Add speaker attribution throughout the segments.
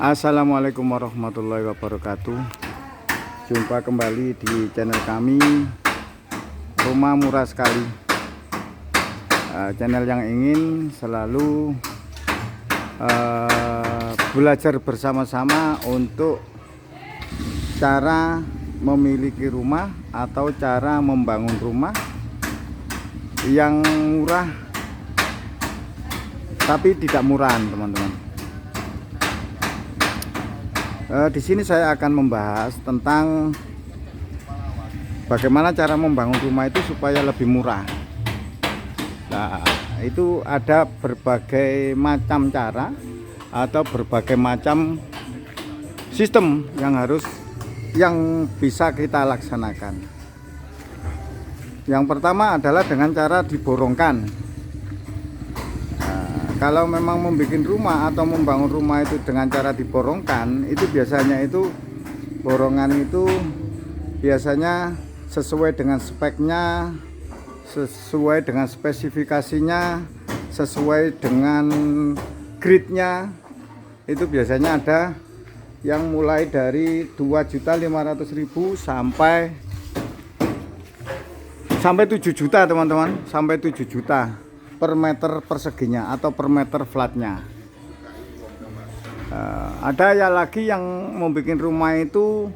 Speaker 1: Assalamualaikum warahmatullahi wabarakatuh. Jumpa kembali di channel kami, Rumah Murah Sekali. Channel yang ingin selalu belajar bersama-sama untuk cara memiliki rumah atau cara membangun rumah yang murah tapi tidak murahan, teman-teman. Di sini saya akan membahas tentang bagaimana cara membangun rumah itu supaya lebih murah. Nah, itu ada berbagai macam cara atau berbagai macam sistem yang bisa kita laksanakan. Yang pertama adalah dengan cara diborongkan. Kalau memang membuat rumah atau membangun rumah itu dengan cara diborongkan, itu biasanya itu borongan itu biasanya sesuai dengan speknya, sesuai dengan spesifikasinya, sesuai dengan gridnya. Itu biasanya ada yang mulai dari 2.500.000 sampai 7 juta, teman-teman, sampai 7 juta per meter perseginya atau per meter flatnya. Ada ya lagi yang membuat rumah itu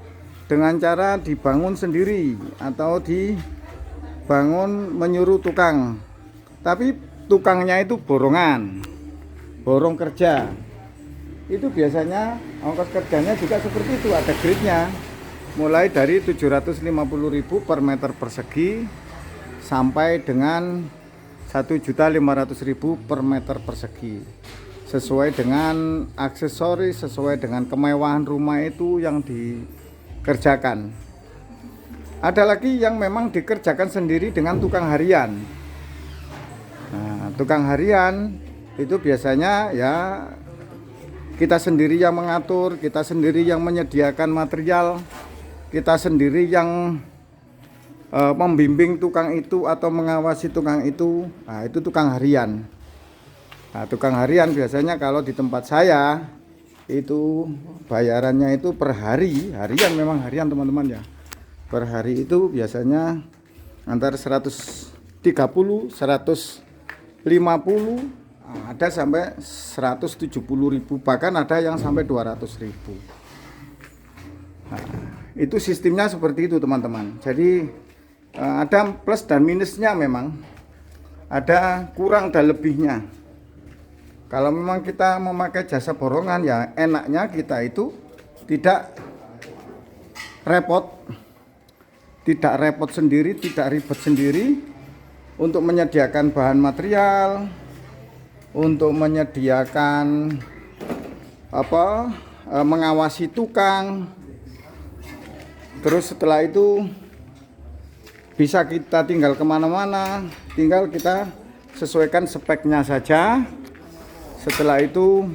Speaker 1: dengan cara dibangun sendiri atau dibangun menyuruh tukang, tapi tukangnya itu borong kerja. Itu biasanya ongkos kerjanya juga seperti itu, ada gridnya, mulai dari 750.000 per meter persegi sampai dengan 1.500.000 per meter persegi, sesuai dengan aksesoris, sesuai dengan kemewahan rumah itu yang dikerjakan. Ada lagi yang memang dikerjakan sendiri dengan tukang harian. Nah, tukang harian itu biasanya ya kita sendiri yang mengatur, kita sendiri yang menyediakan material, kita sendiri yang membimbing tukang itu atau mengawasi tukang itu. Nah, itu tukang harian. Nah, tukang harian biasanya kalau di tempat saya itu bayarannya itu per hari. Harian, memang harian, teman-teman ya. Per hari itu biasanya antara 130, 150, ada sampai 170.000, bahkan ada yang sampai 200.000. Nah, itu sistemnya seperti itu, teman-teman. Jadi ada plus dan minusnya, memang ada kurang dan lebihnya. Kalau memang kita memakai jasa borongan, ya enaknya kita itu tidak repot sendiri, tidak ribet sendiri untuk menyediakan bahan material, untuk menyediakan mengawasi tukang. Terus setelah itu bisa kita tinggal kemana-mana, tinggal kita sesuaikan speknya saja. Setelah itu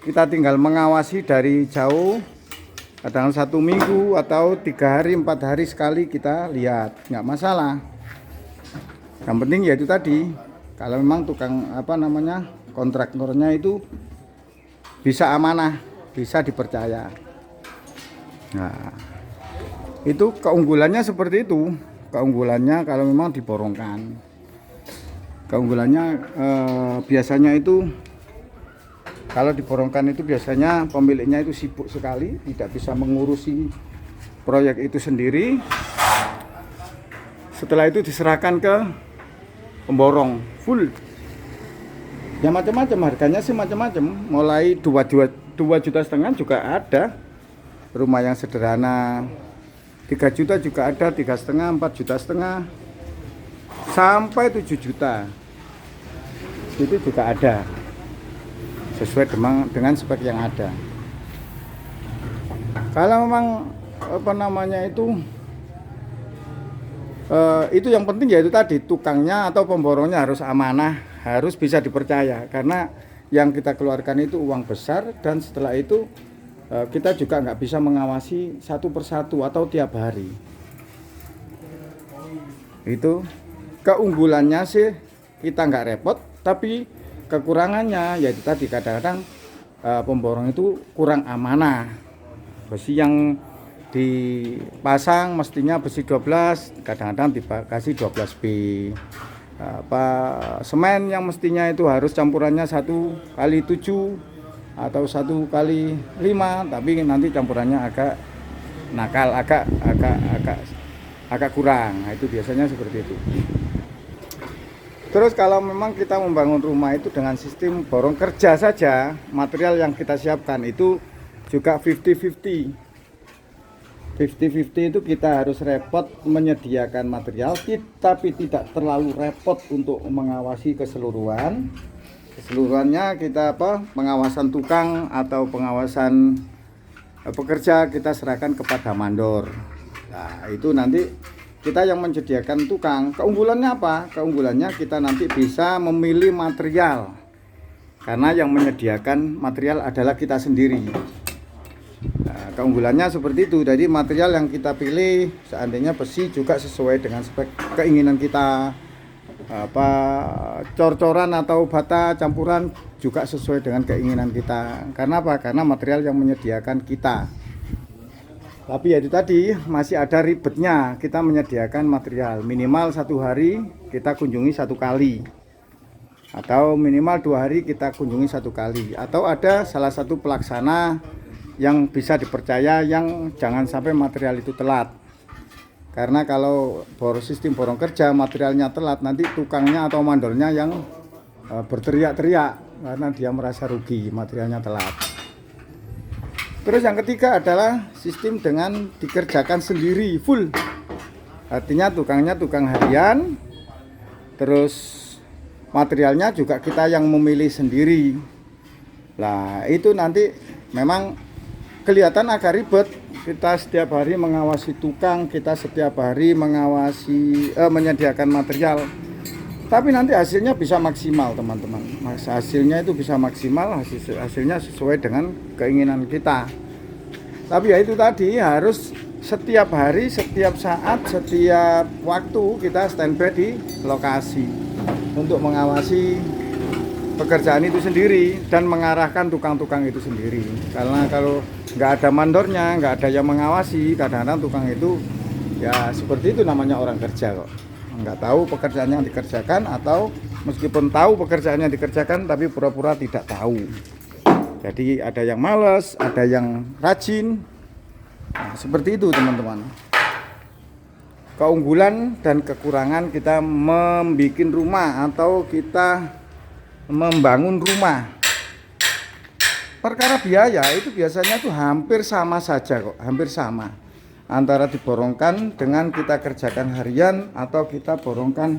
Speaker 1: kita tinggal mengawasi dari jauh, kadang 1 minggu atau 3 hari 4 hari sekali kita lihat, nggak masalah. Yang penting ya itu tadi, kalau memang tukang kontraktornya itu bisa amanah, bisa dipercaya. Nah, itu keunggulannya seperti itu. Keunggulannya kalau memang diborongkan, keunggulannya biasanya itu kalau diborongkan itu biasanya pemiliknya itu sibuk sekali, tidak bisa mengurusi proyek itu sendiri. Setelah itu diserahkan ke pemborong full. Ya macam-macam, harganya sih macam-macam, mulai 2,5 juta juga ada. Rumah yang sederhana 3 juta juga ada, 3,5, 4,5 juta, sampai 7 juta. Itu juga ada, sesuai dengan spek yang ada. Kalau memang itu yang penting ya itu tadi, tukangnya atau pemborongnya harus amanah, harus bisa dipercaya, karena yang kita keluarkan itu uang besar, dan setelah itu kita juga nggak bisa mengawasi satu persatu atau tiap hari. Itu keunggulannya sih, kita nggak repot, tapi kekurangannya yaitu tadi kadang-kadang pemborong itu kurang amanah. Besi yang dipasang mestinya besi 12, kadang-kadang dikasih 12B. Semen yang mestinya itu harus campurannya 1x7 atau 1x5, tapi nanti campurannya agak nakal, agak kurang. Nah, itu biasanya seperti itu. Terus kalau memang kita membangun rumah itu dengan sistem borong kerja saja, material yang kita siapkan itu juga 50-50. 50-50 itu kita harus repot menyediakan material, tapi tidak terlalu repot untuk mengawasi keseluruhan. Keseluruhannya kita pengawasan tukang atau pengawasan pekerja kita serahkan kepada mandor. Nah, itu nanti kita yang menyediakan tukang. Keunggulannya apa? Keunggulannya kita nanti bisa memilih material, karena yang menyediakan material adalah kita sendiri. Nah, keunggulannya seperti itu. Jadi material yang kita pilih seandainya besi juga sesuai dengan spek keinginan kita. Cor-coran atau bata campuran juga sesuai dengan keinginan kita. Karena apa? Karena material yang menyediakan kita. Tapi ya itu tadi, masih ada ribetnya. Kita menyediakan material minimal 1 hari kita kunjungi 1 kali, atau minimal 2 hari kita kunjungi 1 kali, atau ada salah satu pelaksana yang bisa dipercaya yang jangan sampai material itu telat. Karena kalau sistem borong kerja materialnya telat, nanti tukangnya atau mandornya yang berteriak-teriak karena dia merasa rugi materialnya telat. Terus yang ketiga adalah sistem dengan dikerjakan sendiri full. Artinya tukangnya tukang harian, terus materialnya juga kita yang memilih sendiri. Nah, itu nanti memang kelihatan agak ribet. Kita setiap hari mengawasi tukang, kita setiap hari mengawasi menyediakan material. Tapi nanti hasilnya bisa maksimal, teman-teman. Hasilnya itu bisa maksimal, hasilnya sesuai dengan keinginan kita. Tapi ya itu tadi, harus setiap hari, setiap saat, setiap waktu kita standby di lokasi untuk mengawasi pekerjaan itu sendiri dan mengarahkan tukang-tukang itu sendiri. Karena kalau nggak ada mandornya, nggak ada yang mengawasi, kadang-kadang tukang itu ya seperti itu, namanya orang kerja kok. Nggak tahu pekerjaan yang dikerjakan, atau meskipun tahu pekerjaan yang dikerjakan tapi pura-pura tidak tahu. Jadi ada yang malas, ada yang rajin. Nah, seperti itu teman-teman. Keunggulan dan kekurangan kita membuat rumah atau kita membangun rumah. Perkara biaya itu biasanya tuh hampir sama saja kok, hampir sama. Antara diborongkan dengan kita kerjakan harian atau kita borongkan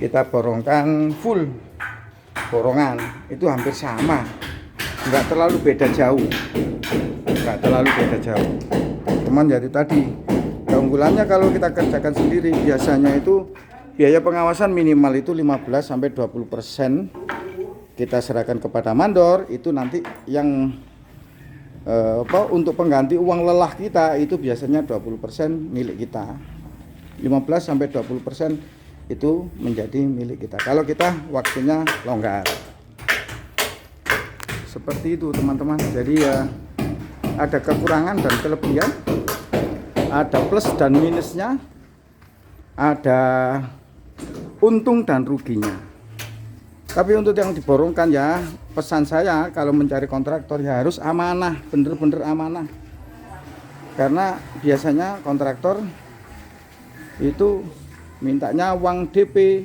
Speaker 1: kita borongkan full borongan, itu hampir sama, nggak terlalu beda jauh, Cuman jadi tadi keunggulannya kalau kita kerjakan sendiri biasanya itu biaya pengawasan minimal itu 15-20% kita serahkan kepada mandor. Itu nanti yang untuk pengganti uang lelah kita itu biasanya 20% milik kita, 15-20% itu menjadi milik kita kalau kita waktunya longgar. Seperti itu teman-teman. Jadi ya ada kekurangan dan kelebihan, ada plus dan minusnya, ada untung dan ruginya. Tapi untuk yang diborongkan ya, pesan saya kalau mencari kontraktor ya harus amanah, bener-bener amanah. Karena biasanya kontraktor itu mintanya uang DP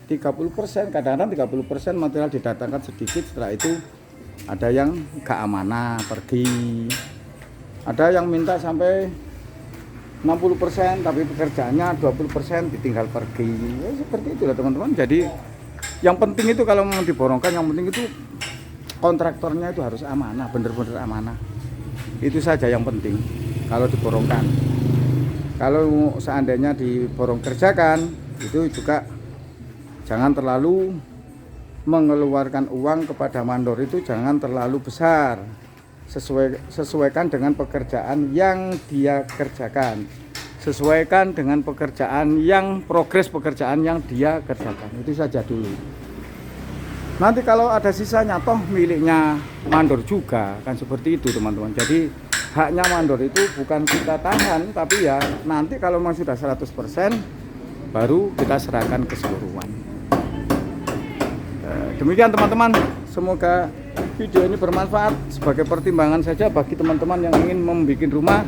Speaker 1: 30%, kadang-kadang 30% material didatangkan sedikit, setelah itu ada yang gak amanah pergi. Ada yang minta sampai 60% tapi pekerjaannya 20% ditinggal pergi. Ya, seperti itulah teman-teman. Jadi yang penting itu kalau mau diborongkan, yang penting itu kontraktornya itu harus amanah, bener-bener amanah. Itu saja yang penting kalau diborongkan. Kalau seandainya diborong kerjakan, itu juga jangan terlalu mengeluarkan uang kepada mandor, itu jangan terlalu besar. Sesuaikan dengan pekerjaan yang dia kerjakan. Sesuaikan dengan pekerjaan yang progres pekerjaan yang dia kerjakan. Itu saja dulu. Nanti kalau ada sisanya toh miliknya mandor juga, kan seperti itu teman-teman. Jadi haknya mandor itu bukan kita tahan, tapi ya nanti kalau memang sudah 100% baru kita serahkan keseluruhan. Demikian teman-teman, semoga video ini bermanfaat sebagai pertimbangan saja bagi teman-teman yang ingin membuat rumah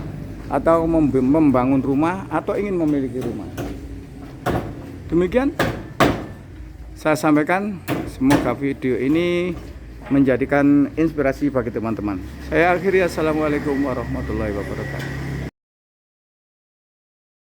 Speaker 1: atau membangun rumah atau ingin memiliki rumah. Demikian saya sampaikan, semoga video ini menjadikan inspirasi bagi teman-teman. Saya akhiri, assalamualaikum warahmatullahi wabarakatuh.